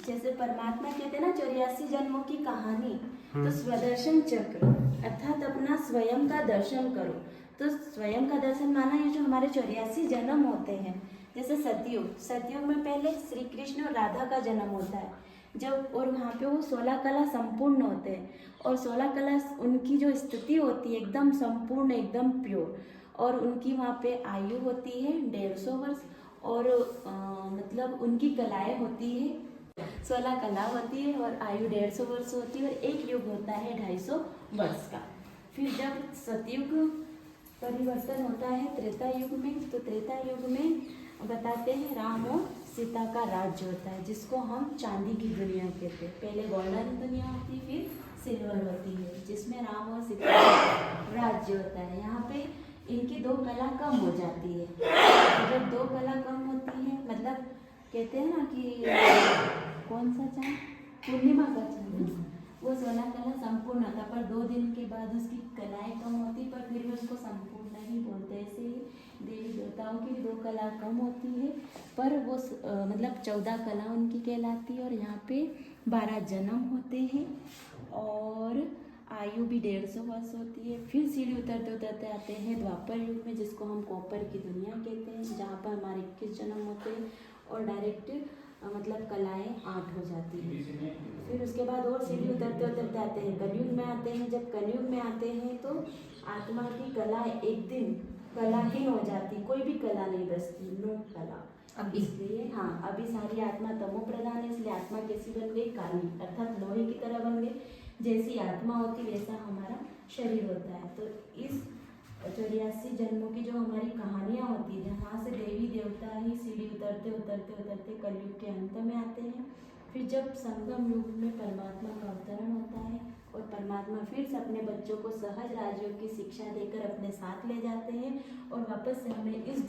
जैसे परमात्मा कहते हैं ना 84 जन्मों की कहानी, तो स्वदर्शन चक्र अर्थात अपना स्वयं का दर्शन करो। तो स्वयं का दर्शन माना ये जो हमारे 84 जन्म होते हैं, जैसे सतयुग में पहले श्री कृष्ण और राधा का जन्म होता है जब, और वहाँ पे वो 16 कला संपूर्ण होते हैं, और 16 कला उनकी जो स्थिति होती है एकदम संपूर्ण एकदम प्योर, और उनकी वहाँ पे आयु होती है 150 वर्ष, और मतलब उनकी कलाएं होती है 16 कला होती है और आयु 150 वर्ष होती है, और एक युग होता है 250 वर्ष का। फिर जब सतयुग परिवर्तन होता है त्रेता युग में, तो त्रेता युग में बताते हैं राम और सीता का राज्य होता है, जिसको हम चांदी की दुनिया कहते हैं। पहले गोल्डन दुनिया होती है, फिर सिल्वर होती है, जिसमें राम और सीता का राज्य होता है। यहाँ पे इनकी 2 कला कम हो जाती है। जब 2 कला कम होती है, मतलब कहते हैं ना कि कौन सा चांद, पूर्णिमा का चांद, वो 16 कला संपूर्ण होता, पर 2 दिन के बाद उसकी कलाएं कम होती, पर फिर भी उसको संपूर्ण नहीं बोलते। ऐसे ही देवी देवताओं की भी 2 कला कम होती है, पर वो मतलब 14 कला उनकी कहलाती है, और यहाँ पे 12 जन्म होते हैं, और आयु भी 150 वर्ष होती है। फिर सीढ़ी उतरते उतरते आते हैं द्वापर युग में, जिसको हम कॉपर की दुनिया कहते हैं, जहाँ पर हमारे 21 जन्म होते हैं, और डायरेक्ट मतलब कलाएं 8 हो जाती हैं। फिर उसके बाद और सीढ़ी उतरते उतरते आते हैं कलयुग में आते हैं। जब कलयुग में आते हैं तो आत्मा की कला एक दिन कलाहीन हो जाती, कोई भी कला नहीं बचती, नो कला। अब इसलिए अभी सारी आत्मा तमो प्रधान है, इसलिए आत्मा कैसी बन गई, काली, अर्थात लोहे की तरह बन गई। जैसी आत्मा होती वैसा हमारा शरीर होता है। तो इस 84 जन्मों की जो हमारी कहानियाँ होती है, जहाँ से देवी देवता ही सीढ़ी उतरते उतरते उतरते कलयुग के अंत में आते हैं। फिर जब संगम युग में परमात्मा का अवतरण होता है, और परमात्मा फिर से अपने बच्चों को सहज राजयोग की शिक्षा देकर अपने साथ ले जाते हैं, और वापस से हमें इस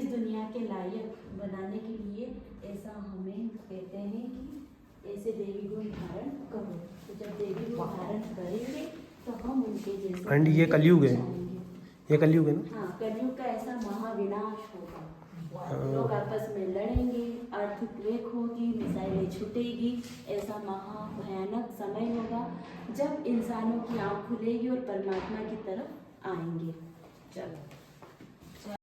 दुनिया के लायक बनाने के लिए ऐसा हमें कहते हैं कि ऐसे देवी गुण धारण करो। तो जब देवी गुण धारण करेंगे तो हम उनके जैसे। एंड ये कलयुग है, ये कलयुग है ना? हाँ, कलयुग का ऐसा महाविनाश होगा। लोग आपस में लड़ेंगे, अर्थक्वेक होगी, मिसाइलें छूटेगी, ऐसा महाभयानक समय होगा जब इंसानों की आँख खुलेगी और परमात्मा की तरफ आएंगे। चलो।